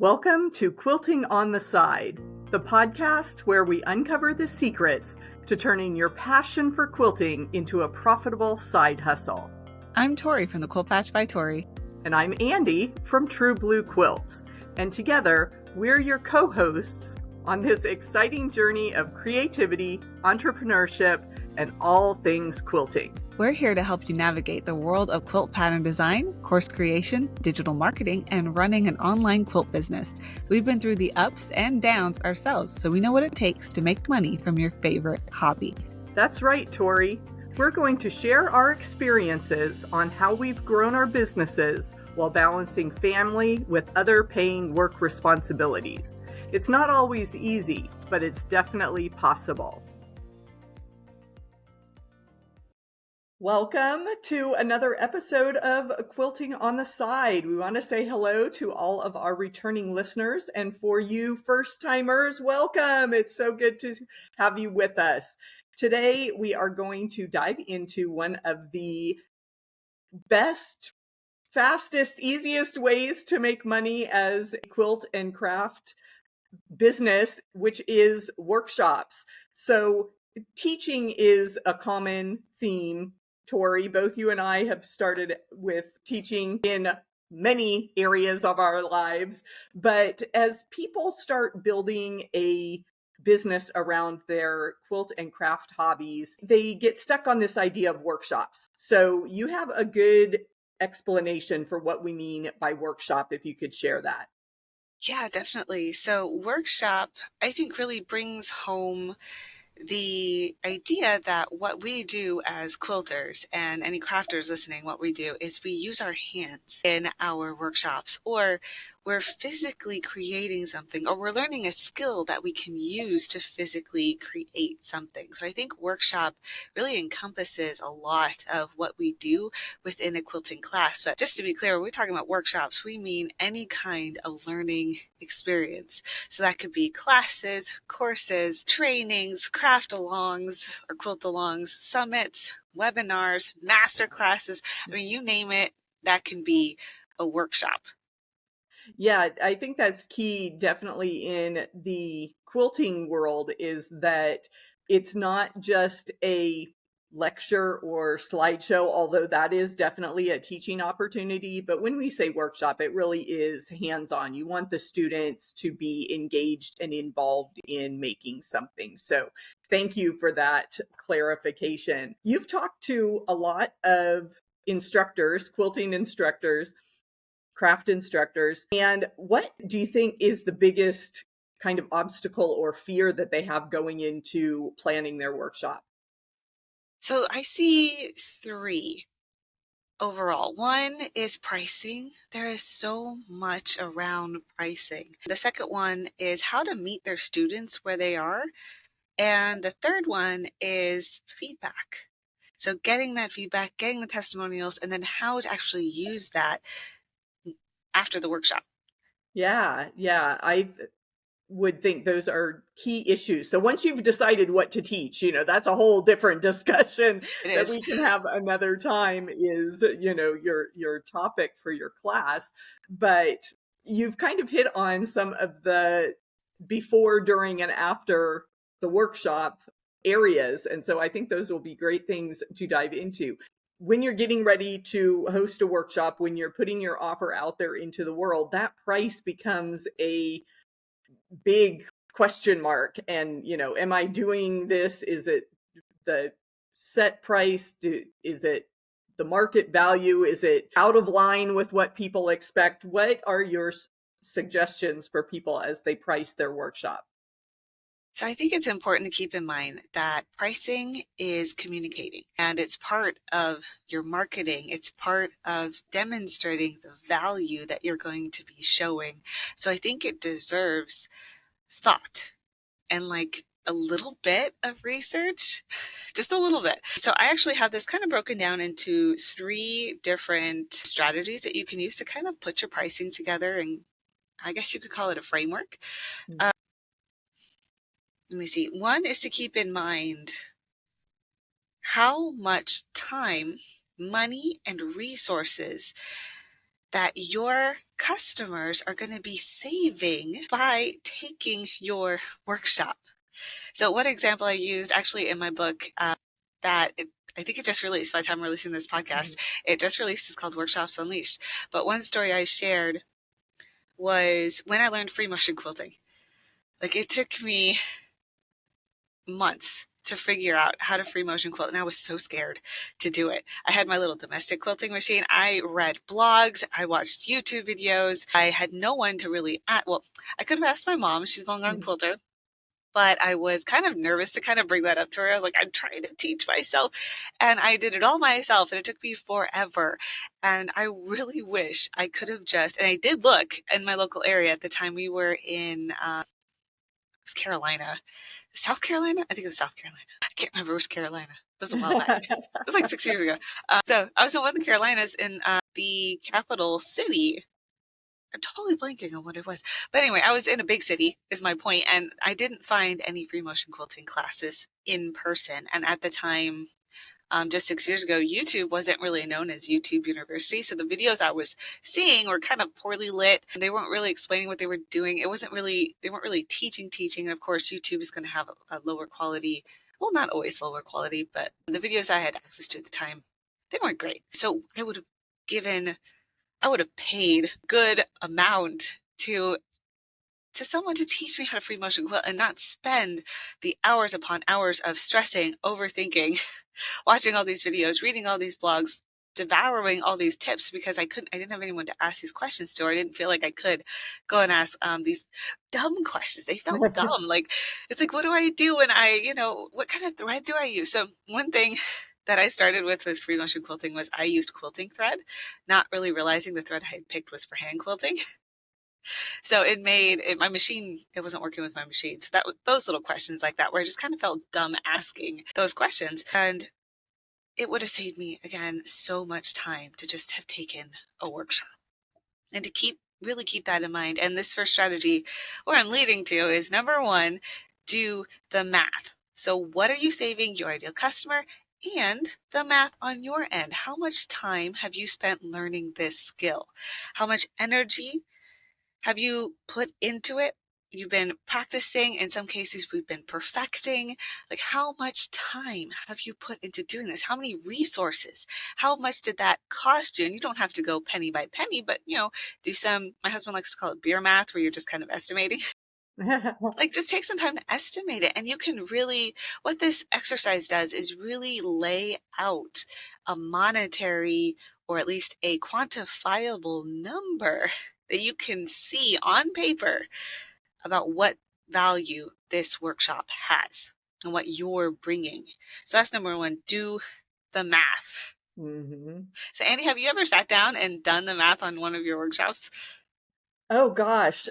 Welcome to Quilting on the Side, the podcast where we uncover the secrets to turning your passion for quilting into a profitable side hustle. I'm Tori from the Quilt Patch by Tori. And I'm Andi from True Blue Quilts. And together, we're your co-hosts on this exciting journey of creativity, entrepreneurship, and all things quilting. We're here to help you navigate the world of quilt pattern design, course creation, digital marketing, and running an online quilt business. We've been through the ups and downs ourselves, so we know what it takes to make money from your favorite hobby. That's right, Tori. We're going to share our experiences on how we've grown our businesses while balancing family with other paying work responsibilities. It's not always easy, but it's definitely possible. Welcome to another episode of Quilting on the Side. We want to say hello to all of our returning listeners, and for you first-timers, welcome. It's so good to have you with us. Today, we are going to dive into one of the best, fastest, easiest ways to make money as a quilt and craft business, which is workshops. So teaching is a common theme. Tori, both you and I have started with teaching in many areas of our lives, but as people start building a business around their quilt and craft hobbies, they get stuck on this idea of workshops. So you have a good explanation for what we mean by workshop, if you could share that. Yeah, definitely. So workshop, I think, really brings home the idea that what we do as quilters and any crafters listening, what we do is we use our hands in our workshops, or we're physically creating something, or we're learning a skill that we can use to physically create something. So I think workshop really encompasses a lot of what we do within a quilting class. But just to be clear, when we're talking about workshops, we mean any kind of learning experience. So that could be classes, courses, trainings, craft alongs or quilt alongs, summits, webinars, master classes. I mean, you name it, that can be a workshop. Yeah, I think that's key definitely in the quilting world, is that it's not just a lecture or slideshow, although that is definitely a teaching opportunity. But when we say workshop, it really is hands-on. You want the students to be engaged and involved in making something. So thank you for that clarification. You've talked to a lot of instructors, quilting instructors, craft instructors. And what do you think is the biggest kind of obstacle or fear that they have going into planning their workshop? So I see three overall. One is pricing. There is so much around pricing. The second one is how to meet their students where they are. And the third one is feedback. So getting that feedback, getting the testimonials, and then how to actually use that after the workshop. Yeah, I would think those are key issues. So once you've decided what to teach, that's a whole different discussion that we can have another time, is, your topic for your class. But you've kind of hit on some of the before, during, and after the workshop areas. And so I think those will be great things to dive into. When you're getting ready to host a workshop, when you're putting your offer out there into the world, that price becomes a big question mark. And, am I doing this? Is it the set price? Is it the market value? Is it out of line with what people expect? What are your suggestions for people as they price their workshop? So I think it's important to keep in mind that pricing is communicating, and it's part of your marketing. It's part of demonstrating the value that you're going to be showing. So I think it deserves thought and like a little bit of research, just a little bit. So I actually have this kind of broken down into three different strategies that you can use to kind of put your pricing together, and I guess you could call it a framework. Let me see. One is to keep in mind how much time, money, and resources that your customers are going to be saving by taking your workshop. So one example I used actually in my book I think it just released by the time I'm releasing this podcast. It just released. It's called Workshops Unleashed. But one story I shared was when I learned free motion quilting. Like, it took me months to figure out how to free motion quilt, and I was so scared to do it. I had my little domestic quilting machine. I read blogs. I watched YouTube videos. I had no one to really ask. Well, I could have asked my mom. She's a long-arm quilter. But I was kind of nervous to kind of bring that up to her. I was like, I'm trying to teach myself. And I did it all myself, and it took me forever. And I really wish I could have and I did look in my local area at the time. We were in it was Carolina. South Carolina? I think it was South Carolina. I can't remember which Carolina. It was a while back. It was like 6 years ago. So I was in one of the Carolinas in the capital city. I'm totally blanking on what it was. But anyway, I was in a big city is my point, and I didn't find any free motion quilting classes in person. And at the time, just 6 years ago, YouTube wasn't really known as YouTube University. So the videos I was seeing were kind of poorly lit. They weren't really explaining what they were doing. They weren't really teaching. And of course, YouTube is going to have a lower quality. Well, not always lower quality, but the videos I had access to at the time, they weren't great. So I would have paid good amount to someone to teach me how to free motion quilt and not spend the hours upon hours of stressing, overthinking, watching all these videos, reading all these blogs, devouring all these tips because I didn't have anyone to ask these questions to, or I didn't feel like I could go and ask these dumb questions. They felt dumb. Like, it's like, what do I do when what kind of thread do I use? So one thing that I started with free motion quilting was I used quilting thread, not really realizing the thread I had picked was for hand quilting. So my machine, it wasn't working with my machine. So those little questions like that, where I just kind of felt dumb asking those questions. And it would have saved me, again, so much time to just have taken a workshop and to really keep that in mind. And this first strategy, where I'm leading to, is number one, do the math. So what are you saving your ideal customer? And the math on your end. How much time have you spent learning this skill? How much energy have you put into it? You've been practicing. In some cases, we've been perfecting. Like, how much time have you put into doing this? How many resources? How much did that cost you? And you don't have to go penny by penny, but, do some, my husband likes to call it beer math, where you're just kind of estimating. Like, just take some time to estimate it. And you can really, what this exercise does is really lay out a monetary, or at least a quantifiable number that you can see on paper about what value this workshop has and what you're bringing. So that's number one, do the math. Mm-hmm. So Andi, have you ever sat down and done the math on one of your workshops? Oh gosh.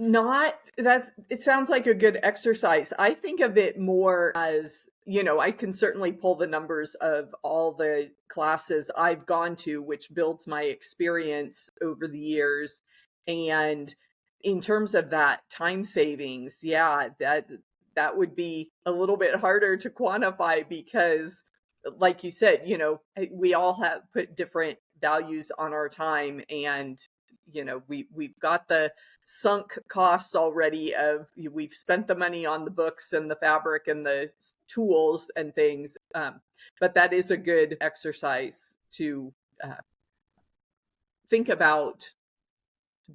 It sounds like a good exercise. I think of it more as, I can certainly pull the numbers of all the classes I've gone to, which builds my experience over the years. And in terms of that time savings, yeah, that would be a little bit harder to quantify because, like you said, we all have put different values on our time, and we've got the sunk costs already we've spent the money on the books and the fabric and the tools and things. But that is a good exercise to think about.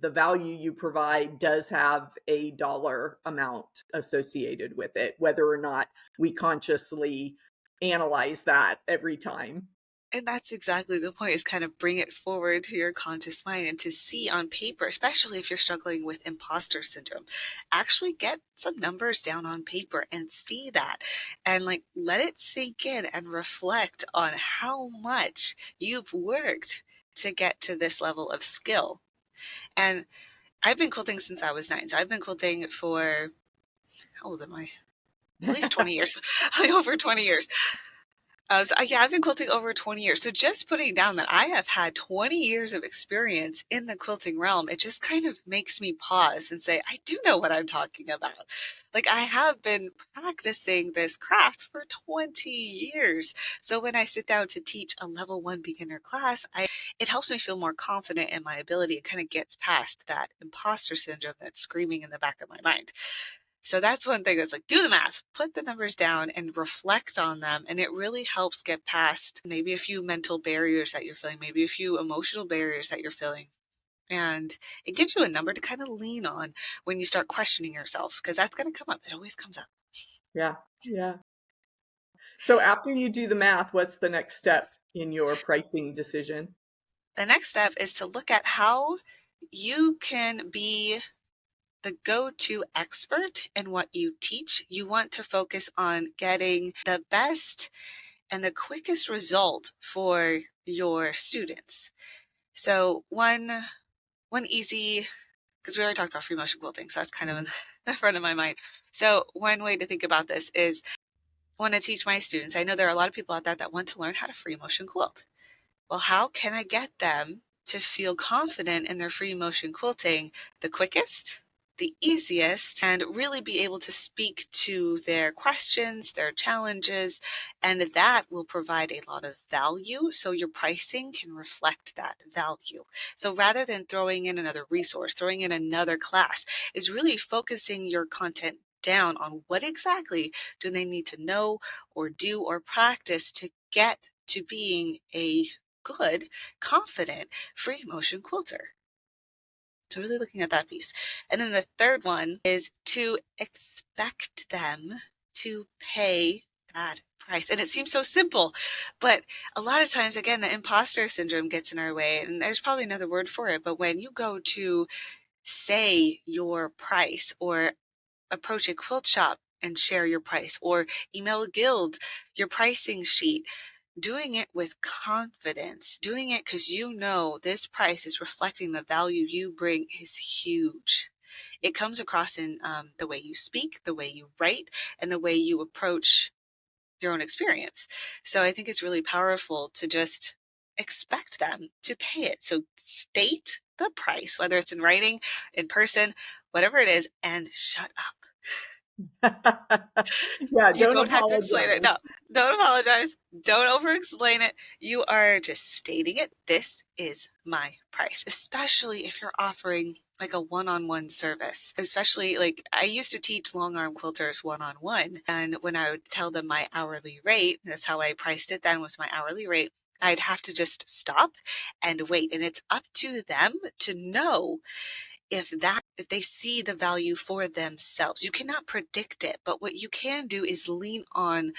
The value you provide does have a dollar amount associated with it, whether or not we consciously analyze that every time. And that's exactly the point, is kind of bring it forward to your conscious mind and to see on paper, especially if you're struggling with imposter syndrome, actually get some numbers down on paper and see that, and let it sink in and reflect on how much you've worked to get to this level of skill. And I've been quilting since I was 9. So I've been quilting for, how old am I? At least 20 years, over 20 years. Yeah, I've been quilting over 20 years. So just putting down that I have had 20 years of experience in the quilting realm, it just kind of makes me pause and say, I do know what I'm talking about. Like I have been practicing this craft for 20 years. So when I sit down to teach a level 1 beginner class, it helps me feel more confident in my ability. It kind of gets past that imposter syndrome that's screaming in the back of my mind. So that's one thing that's like, do the math, put the numbers down and reflect on them. And it really helps get past maybe a few mental barriers that you're feeling, maybe a few emotional barriers that you're feeling. And it gives you a number to kind of lean on when you start questioning yourself, because that's going to come up. It always comes up. Yeah. Yeah. So after you do the math, what's the next step in your pricing decision? The next step is to look at how you can be the go-to expert in what you teach. You want to focus on getting the best and the quickest result for your students. So one easy, because we already talked about free motion quilting, so that's kind of in the front of my mind. So one way to think about this is I want to teach my students. I know there are a lot of people out there that want to learn how to free motion quilt. Well, how can I get them to feel confident in their free motion quilting the quickest, the easiest, and really be able to speak to their questions, their challenges, and that will provide a lot of value. So your pricing can reflect that value. So rather than throwing in another resource, throwing in another class, is really focusing your content down on what exactly do they need to know or do or practice to get to being a good, confident, free motion quilter. So really looking at that piece. And then the third one is to expect them to pay that price. And it seems so simple, but a lot of times, again, the imposter syndrome gets in our way. And there's probably another word for it, but when you go to say your price or approach a quilt shop and share your price or email a guild your pricing sheet, doing it with confidence, doing it because you know this price is reflecting the value you bring is huge. It comes across in the way you speak, the way you write, and the way you approach your own experience. So I think it's really powerful to just expect them to pay it. So state the price, whether it's in writing, in person, whatever it is, and shut up. Yeah, You don't don't have to explain it. apologize. No, don't apologize. Don't over explain it. You are just stating it. This is my price, especially if you're offering like a one-on-one service. Especially like I used to teach long arm quilters one-on-one. And when I would tell them my hourly rate, that's how I priced it then was my hourly rate. I'd have to just stop and wait. And it's up to them to know if they see the value for themselves. You cannot predict it, but what you can do is lean on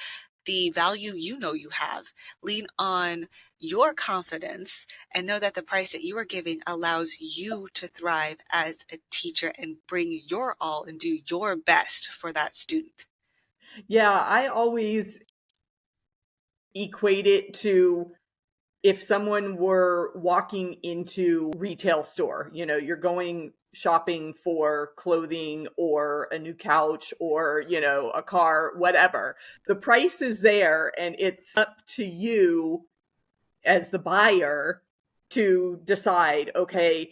the value you know you have, lean on your confidence, and know that the price that you are giving allows you to thrive as a teacher and bring your all and do your best for that student. Yeah, I always equate it to if someone were walking into retail store, you're going shopping for clothing or a new couch or, a car, whatever. The price is there and it's up to you as the buyer to decide, okay,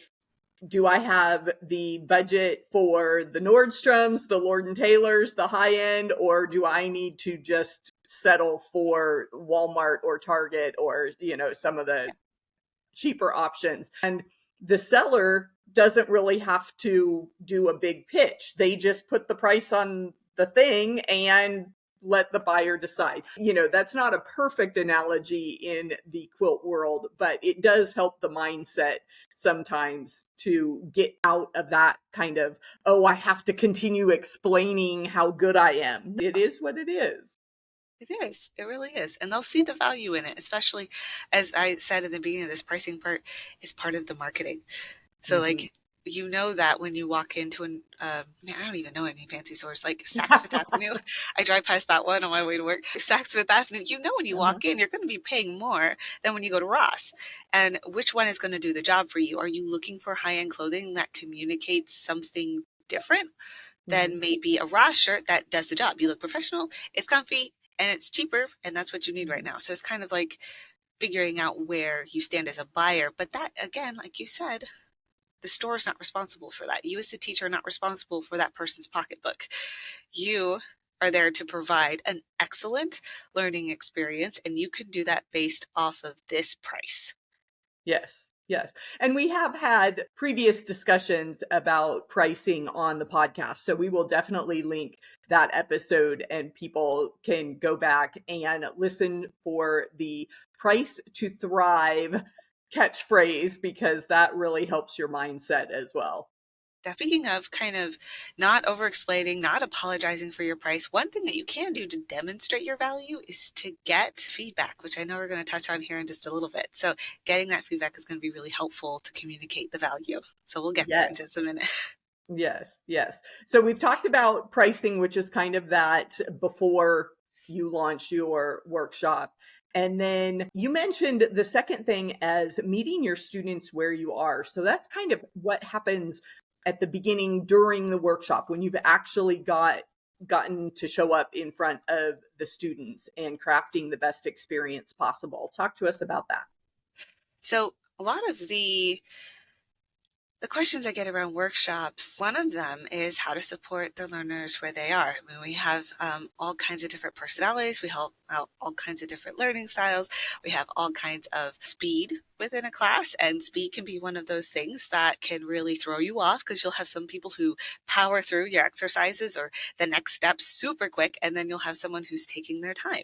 do I have the budget for the Nordstroms, the Lord and Taylors, the high end, or do I need to just settle for Walmart or Target or, some of the cheaper options? And the seller doesn't really have to do a big pitch. They just put the price on the thing and let the buyer decide. That's not a perfect analogy in the quilt world, but it does help the mindset sometimes to get out of that kind of, oh, I have to continue explaining how good I am. It is what it is. It is. It really is. And they'll see the value in it, especially as I said in the beginning of this pricing part is part of the marketing. So Mm-hmm. like you know that when you walk into an man, I don't even know any fancy stores like Saks Fifth Avenue. I drive past that one on my way to work. Saks Fifth Avenue. You know when you Uh-huh. walk in, you're going to be paying more than when you go to Ross. And which one is going to do the job for you? Are you looking for high-end clothing that communicates something different Mm-hmm. than maybe a Ross shirt that does the job? You look professional, it's comfy, and it's cheaper, and that's what you need right now. So it's kind of like figuring out where you stand as a buyer. But that, again, like you said, the store is not responsible for that. You as the teacher are not responsible for that person's pocketbook. You are there to provide an excellent learning experience, and you can do that based off of this price. Yes, yes. And we have had previous discussions about pricing on the podcast. So we will definitely link that episode and people can go back and listen for the price to thrive catchphrase because that really helps your mindset as well. Speaking of kind of not over explaining, not apologizing for your price, one thing that you can do to demonstrate your value is to get feedback, which I know we're going to touch on here in just a little bit. So getting that feedback is going to be really helpful to communicate the value. So we'll get there in just Yes. a minute. Yes, yes. So we've talked about pricing, which is kind of that before you launch your workshop. And then you mentioned the second thing as meeting your students where you are. So that's kind of what happens at the beginning during the workshop when you've actually gotten to show up in front of the students and crafting the best experience possible. Talk to us about that. So a lot of the questions I get around workshops, one of them is how to support the learners where they are. I mean, we have all kinds of different personalities. We have all kinds of different learning styles. We have all kinds of speed within a class, and speed can be one of those things that can really throw you off because you'll have some people who power through your exercises or the next step super quick, and then you'll have someone who's taking their time.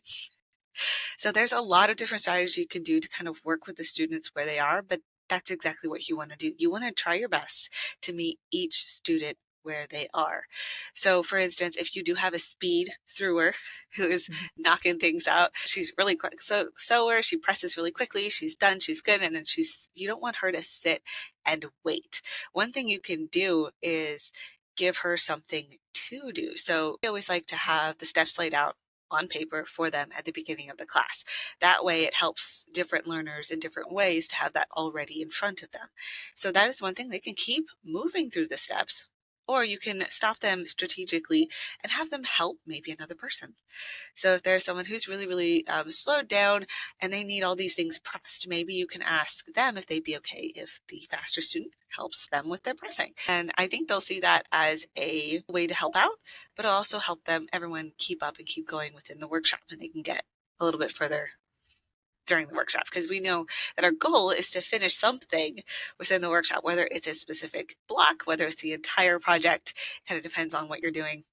So there's a lot of different strategies you can do to kind of work with the students where they are, but that's exactly what you want to do. You want to try your best to meet each student where they are. So for instance, if you do have a speed thrower who is knocking things out, she's really quick. So sewer, she presses really quickly, she's done, she's good, and then you don't want her to sit and wait. One thing you can do is give her something to do. So I always like to have the steps laid out on paper for them at the beginning of the class. That way it helps different learners in different ways to have that already in front of them. So that is one thing. They can keep moving through the steps, or you can stop them strategically and have them help maybe another person. So if there's someone who's really, really slowed down and they need all these things pressed, maybe you can ask them if they'd be okay if the faster student helps them with their pressing. And I think they'll see that as a way to help out, but it'll also help everyone keep up and keep going within the workshop, and they can get a little bit further during the workshop, because we know that our goal is to finish something within the workshop, whether it's a specific block, whether it's the entire project, kind of depends on what you're doing.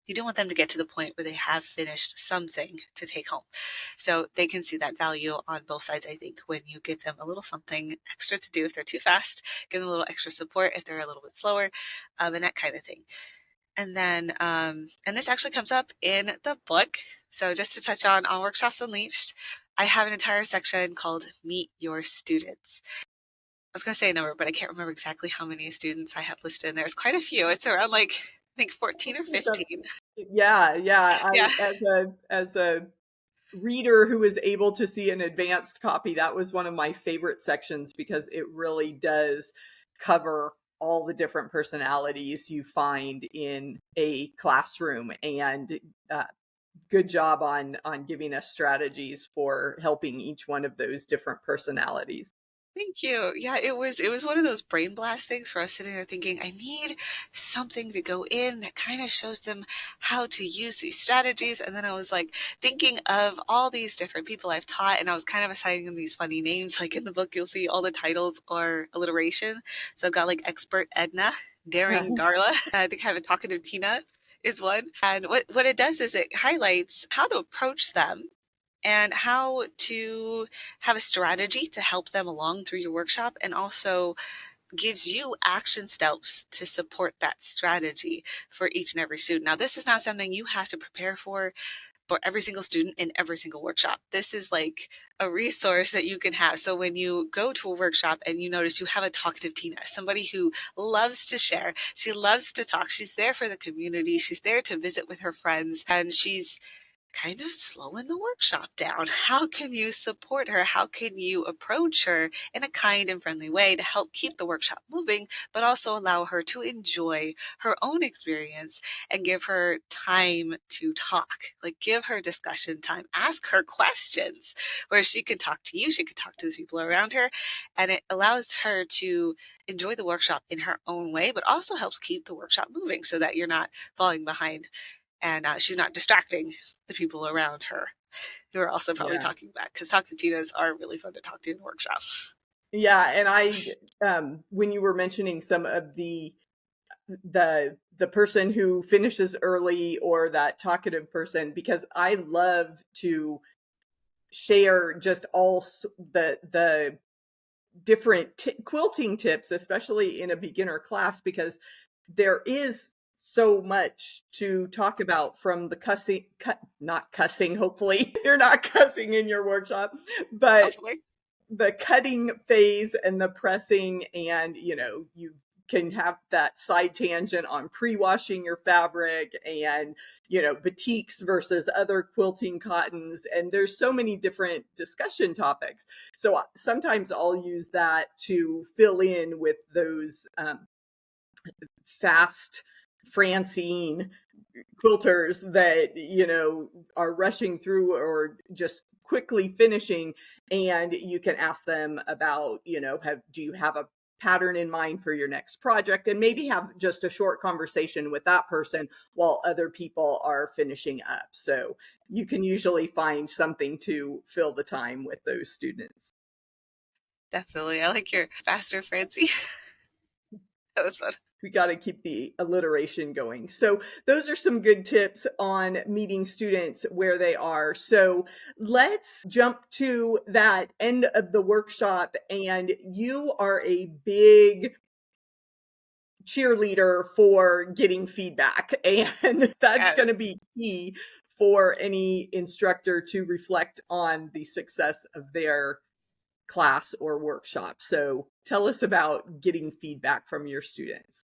You don't want them to get to the point where they have finished something to take home. So they can see that value on both sides, I think, when you give them a little something extra to do if they're too fast, give them a little extra support if they're a little bit slower, and that kind of thing. And then, and this actually comes up in the book. So just to touch on Workshops Unleashed, I have an entire section called Meet Your Students. I was going to say a number, but I can't remember exactly how many students I have listed in there. It's quite a few. It's around I think 14 or 15. Yeah, yeah. Yeah. As a reader who is able to see an advanced copy, that was one of my favorite sections because it really does cover all the different personalities you find in a classroom, and good job on giving us strategies for helping each one of those different personalities. Thank you. Yeah, it was one of those brain blast things where I was sitting there thinking, I need something to go in that kind of shows them how to use these strategies. And then I was thinking of all these different people I've taught, and I was kind of assigning them these funny names. Like in the book, you'll see all the titles are alliteration. So I've got Expert Edna, Daring Darla. I think I have a Talkative Tina is one. And what it does is it highlights how to approach them and how to have a strategy to help them along through your workshop, and also gives you action steps to support that strategy for each and every student. Now, this is not something you have to prepare for every single student in every single workshop. This is a resource that you can have. So when you go to a workshop and you notice you have a talkative Tina, somebody who loves to share, she loves to talk, she's there for the community, she's there to visit with her friends, and she's kind of slowing the workshop down. How can you support her? How can you approach her in a kind and friendly way to help keep the workshop moving, but also allow her to enjoy her own experience and give her time to talk? Like, give her discussion time, ask her questions where she can talk to you, she can talk to the people around her, and it allows her to enjoy the workshop in her own way, but also helps keep the workshop moving so that you're not falling behind and she's not distracting the people around her who are also probably Yeah. talking back, because talk to Tinas are really fun to talk to in workshops. Yeah, and when you were mentioning some of the person who finishes early or that talkative person, because I love to share just the different quilting tips, especially in a beginner class, because there is so much to talk about, from the not cussing, hopefully you're not cussing in your workshop, but Hopefully. the cutting phase and the pressing, and you can have that side tangent on pre-washing your fabric, and batiks versus other quilting cottons, and there's so many different discussion topics. So sometimes I'll use that to fill in with those fast Francine quilters that are rushing through or just quickly finishing, and you can ask them about, do you have a pattern in mind for your next project, and maybe have just a short conversation with that person while other people are finishing up. So you can usually find something to fill the time with those students. Definitely. I like your faster Francie. That was fun. We got to keep the alliteration going. So those are some good tips on meeting students where they are. So let's jump to that end of the workshop, and you are a big cheerleader for getting feedback, and that's Yes. going to be key for any instructor to reflect on the success of their class or workshop. So tell us about getting feedback from your students.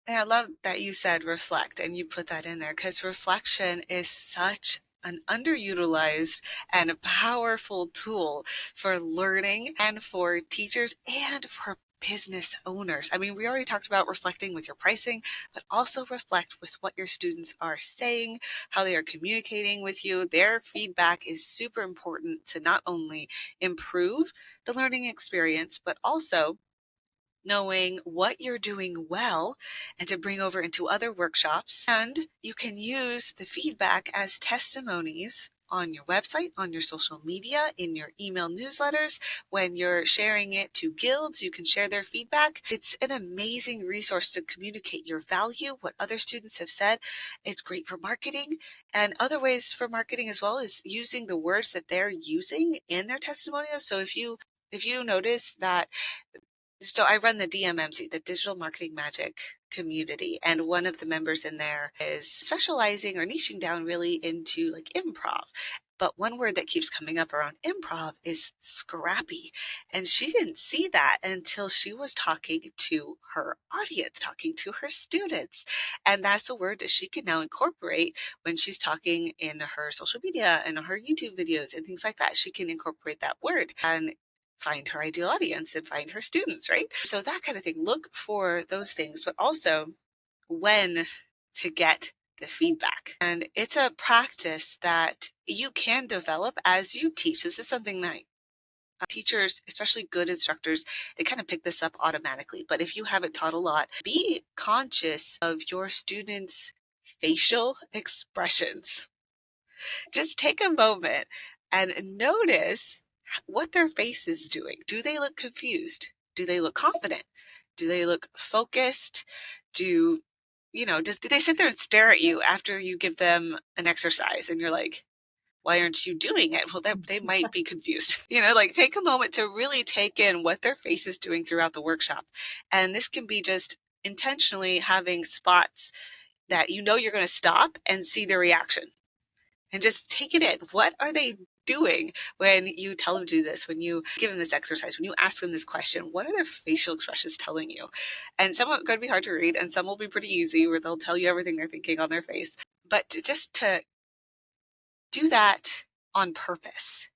And I love that you said reflect and you put that in there, because reflection is such an underutilized and a powerful tool for learning and for teachers and for business owners. I mean, we already talked about reflecting with your pricing, but also reflect with what your students are saying, how they are communicating with you. Their feedback is super important to not only improve the learning experience, but also knowing what you're doing well and to bring over into other workshops. And you can use the feedback as testimonies on your website, on your social media, in your email newsletters. When you're sharing it to guilds, you can share their feedback. It's an amazing resource to communicate your value, what other students have said. It's great for marketing, and other ways for marketing as well is using the words that they're using in their testimonials. So if you notice that, so I run the DMMC, the Digital Marketing Magic community, and one of the members in there is specializing or niching down really into like improv. But one word that keeps coming up around improv is scrappy. And she didn't see that until she was talking to her audience, talking to her students. And that's a word that she can now incorporate when she's talking in her social media and her YouTube videos and things like that. She can incorporate that word and find her ideal audience and find her students, right? So that kind of thing. Look for those things, but also when to get the feedback. And it's a practice that you can develop as you teach. This is something that teachers, especially good instructors, they kind of pick this up automatically. But if you haven't taught a lot, be conscious of your students' facial expressions. Just take a moment and notice what their face is doing. Do they look confused? Do they look confident? Do they look focused? Do do they sit there and stare at you after you give them an exercise and you're like, why aren't you doing it? Well, they might be confused. Like, take a moment to really take in what their face is doing throughout the workshop. And this can be just intentionally having spots that you're going to stop and see their reaction and just take it in. What are they doing when you tell them to do this, when you give them this exercise, when you ask them this question? What are their facial expressions telling you? And some are going to be hard to read, and some will be pretty easy, where they'll tell you everything they're thinking on their face. But just to do that on purpose.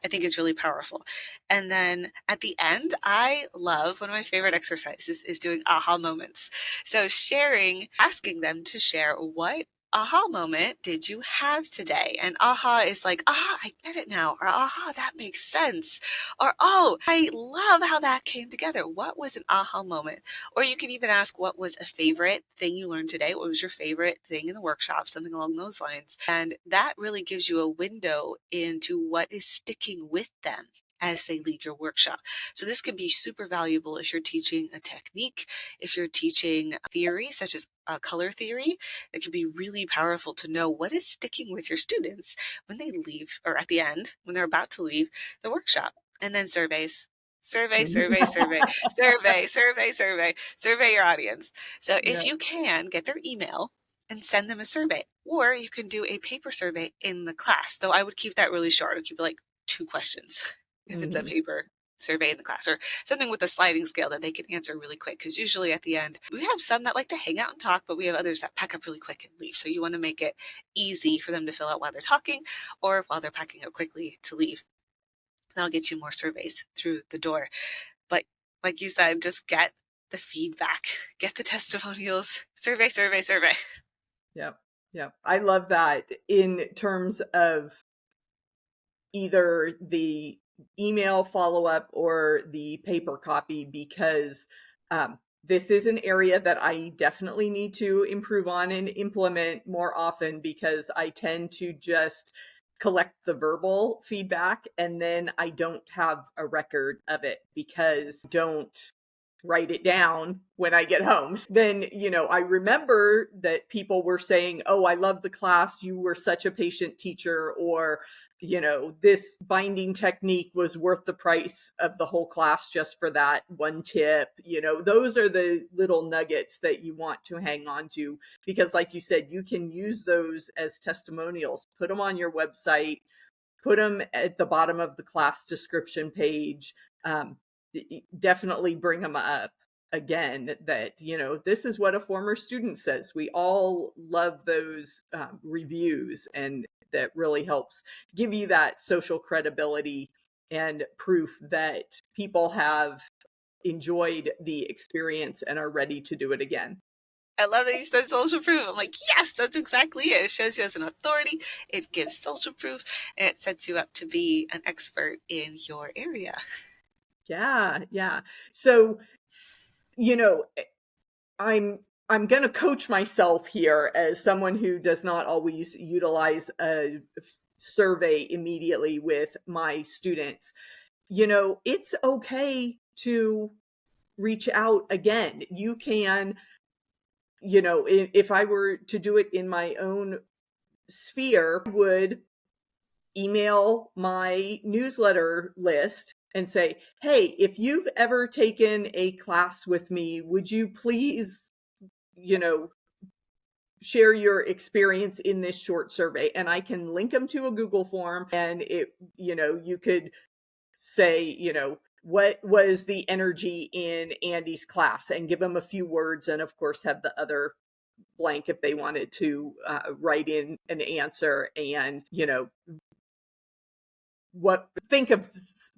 I think it's really powerful. And then at the end, I love one of my favorite exercises is doing aha moments. So asking them to share what aha moment did you have today? And aha is like, aha, I get it now. Or aha, that makes sense. Or oh, I love how that came together. What was an aha moment? Or you can even ask, what was a favorite thing you learned today? What was your favorite thing in the workshop? Something along those lines. And that really gives you a window into what is sticking with them as they leave your workshop. So this can be super valuable if you're teaching a technique, if you're teaching theory, such as color theory. It can be really powerful to know what is sticking with your students when they leave, or at the end, when they're about to leave the workshop. And then surveys. Survey, survey, survey, survey, survey, survey, survey your audience. So if Yeah. you can get their email and send them a survey, or you can do a paper survey in the class. Though I would keep that really short. I would keep it like 2 questions if it's a paper survey in the class, or something with a sliding scale that they can answer really quick. Because usually at the end, we have some that like to hang out and talk, but we have others that pack up really quick and leave. So you want to make it easy for them to fill out while they're talking or while they're packing up quickly to leave. That'll get you more surveys through the door. But like you said, just get the feedback, get the testimonials, survey, survey, survey. Yep. Yep. I love that in terms of either the email follow-up or the paper copy, because this is an area that I definitely need to improve on and implement more often, because I tend to just collect the verbal feedback and then I don't have a record of it because I don't write it down when I get home. Then, I remember that people were saying, "Oh, I love the class. You were such a patient teacher," or, "This binding technique was worth the price of the whole class just for that one tip." Those are the little nuggets that you want to hang on to, because like you said, you can use those as testimonials, put them on your website, put them at the bottom of the class description page. Definitely bring them up again, that this is what a former student says. We all love those reviews, and that really helps give you that social credibility and proof that people have enjoyed the experience and are ready to do it again. I love that you said social proof. I'm like, yes, that's exactly it. It shows you as an authority, it gives social proof, and it sets you up to be an expert in your area. Yeah, yeah. So, I'm going to coach myself here as someone who does not always utilize a survey immediately with my students. It's okay to reach out again. You can, if I were to do it in my own sphere, I would email my newsletter list and say, "Hey, if you've ever taken a class with me, would you please, you know, share your experience in this short survey?" And I can link them to a Google form, and you could say, what was the energy in Andi's class, and give them a few words, and of course have the other blank if they wanted to write in an answer, and think of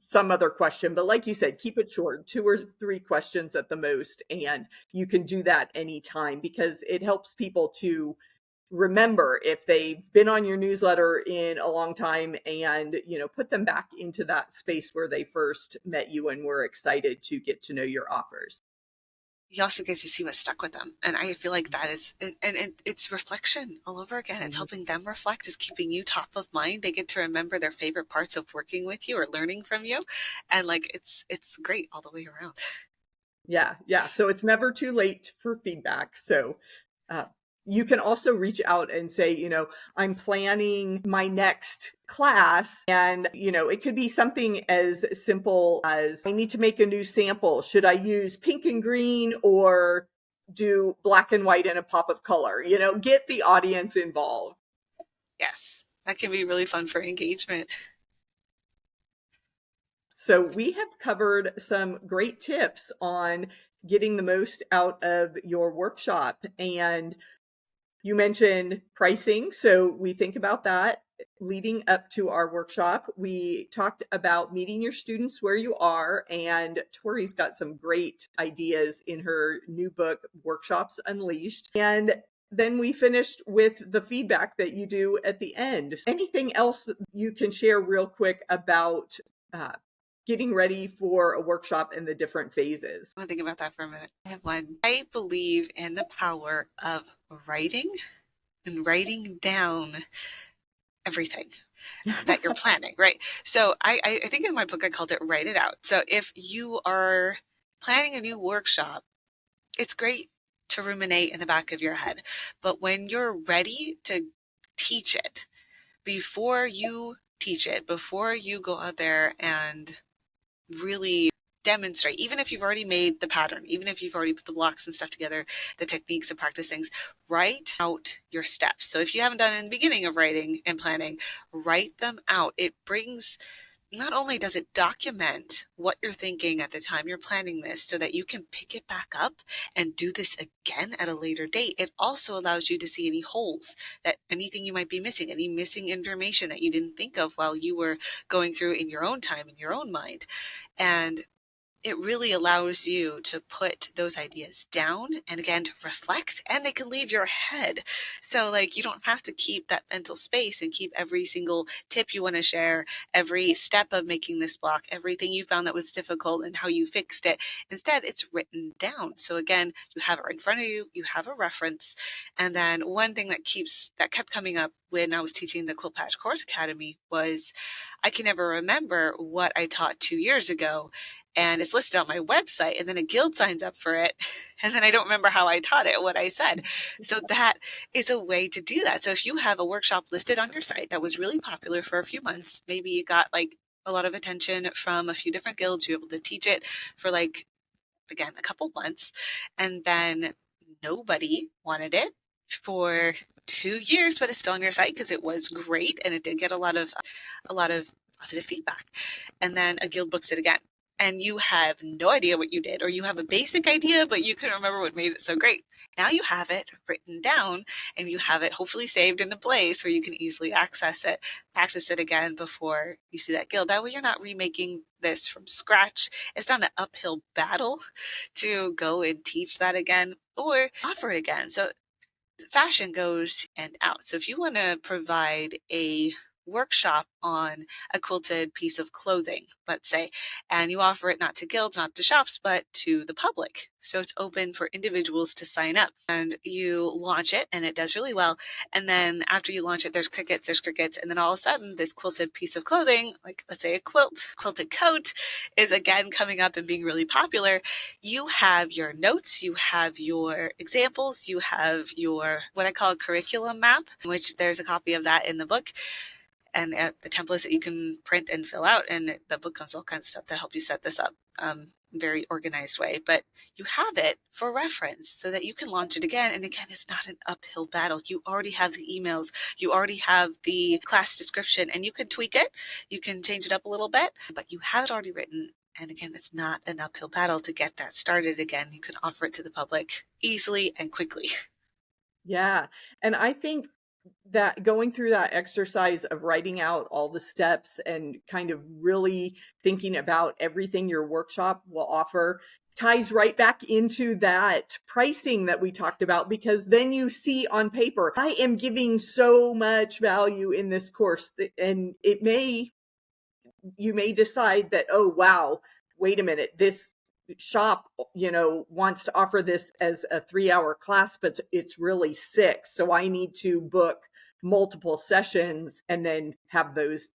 some other question. But like you said, keep it short, 2 or 3 questions at the most, and you can do that anytime, because it helps people to remember if they've been on your newsletter in a long time, and put them back into that space where they first met you and were excited to get to know your offers. You also get to see what stuck with them. And I feel like that is, and it's reflection all over again. It's helping them reflect, is keeping you top of mind. They get to remember their favorite parts of working with you or learning from you. And like, it's great all the way around. Yeah, yeah. So it's never too late for feedback. So uh, you can also reach out and say, "I'm planning my next class." And, it could be something as simple as, "I need to make a new sample. Should I use pink and green or do black and white and a pop of color?" Get the audience involved. Yes, that can be really fun for engagement. So we have covered some great tips on getting the most out of your workshop. And You mentioned pricing, so we think about that leading up to our workshop. We talked about meeting your students where you are, and Tori's got some great ideas in her new book, Workshops Unleashed. And then we finished with the feedback that you do at the end. Anything else that you can share real quick about getting ready for a workshop and the different phases? I'm gonna think about that for a minute. I have one. I believe in the power of writing and writing down everything that you're planning, right? So I think in my book I called it Write It Out. So if you are planning a new workshop, it's great to ruminate in the back of your head. But when you're ready to teach it, before you teach it, before you go out there and really demonstrate, even if you've already made the pattern, even if you've already put the blocks and stuff together, the techniques and practice things, write out your steps. So if you haven't done it in the beginning of writing and planning, write them out. It brings, not only does it document what you're thinking at the time you're planning this so that you can pick it back up and do this again at a later date, it also allows you to see any holes, that anything you might be missing, any missing information that you didn't think of while you were going through in your own time, in your own mind. And it really allows you to put those ideas down and again reflect, and they can leave your head. So like you don't have to keep that mental space and keep every single tip you want to share, every step of making this block, everything you found that was difficult and how you fixed it. Instead, it's written down. So again, you have it right in front of you, you have a reference. And then one thing that kept coming up when I was teaching the Quilt Patch Course Academy was I can never remember what I taught 2 years ago, and it's listed on my website, and then a guild signs up for it, and then I don't remember how I taught it, what I said. So that is a way to do that. So if you have a workshop listed on your site that was really popular for a few months, maybe you got like a lot of attention from a few different guilds, you're able to teach it for like, again, a couple months, and then nobody wanted it for 2 years, but it's still on your site because it was great and it did get a lot of positive feedback. And then a guild books it again, and you have no idea what you did, or you have a basic idea, but you couldn't remember what made it so great. Now you have it written down, and you have it hopefully saved in a place where you can easily access it, practice it again before you see that guild. That way you're not remaking this from scratch. It's not an uphill battle to go and teach that again or offer it again. So fashion goes and out. So if you want to provide a workshop on a quilted piece of clothing, let's say, and you offer it not to guilds, not to shops, but to the public. So it's open for individuals to sign up, and you launch it and it does really well. And then after you launch it, there's crickets, and then all of a sudden this quilted piece of clothing, like let's say a quilted coat, is again coming up and being really popular. You have your notes, you have your examples, you have your what I call a curriculum map, which there's a copy of that in the book, and the templates that you can print and fill out. And the book comes with all kinds of stuff to help you set this up very organized way. But you have it for reference so that you can launch it again. And again, it's not an uphill battle. You already have the emails, you already have the class description, and you can tweak it, you can change it up a little bit, but you have it already written. And again, it's not an uphill battle to get that started again. You can offer it to the public easily and quickly. Yeah. And I think that going through that exercise of writing out all the steps and kind of really thinking about everything your workshop will offer ties right back into that pricing that we talked about, because then you see on paper, I am giving so much value in this course, and you may decide that, oh, wow, wait a minute, this shop, wants to offer this as a 3-hour class, but it's really 6. So I need to book multiple sessions and then have those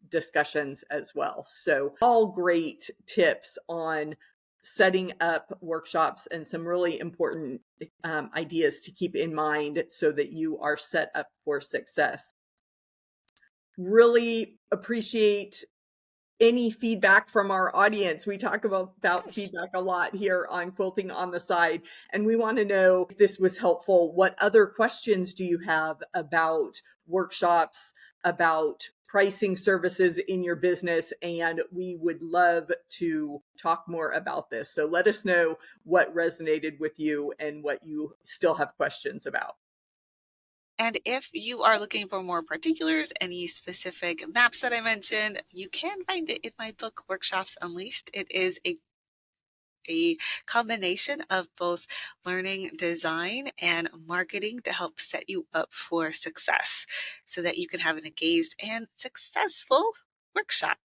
discussions as well. So all great tips on setting up workshops and some really important ideas to keep in mind so that you are set up for success. Really appreciate any feedback from our audience. We talk about feedback a lot here on Quilting on the Side, and we want to know if this was helpful. What other questions do you have about workshops, about pricing services in your business? And we would love to talk more about this. So let us know what resonated with you and what you still have questions about. And if you are looking for more particulars, any specific maps that I mentioned, you can find it in my book, Workshops Unleashed. It is a combination of both learning design and marketing to help set you up for success so that you can have an engaged and successful workshop.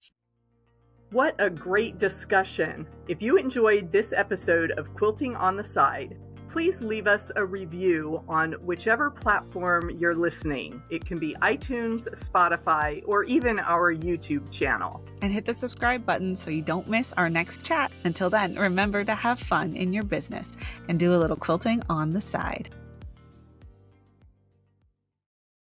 What a great discussion. If you enjoyed this episode of Quilting on the Side, please leave us a review on whichever platform you're listening. It can be iTunes, Spotify, or even our YouTube channel. And hit the subscribe button so you don't miss our next chat. Until then, remember to have fun in your business and do a little quilting on the side.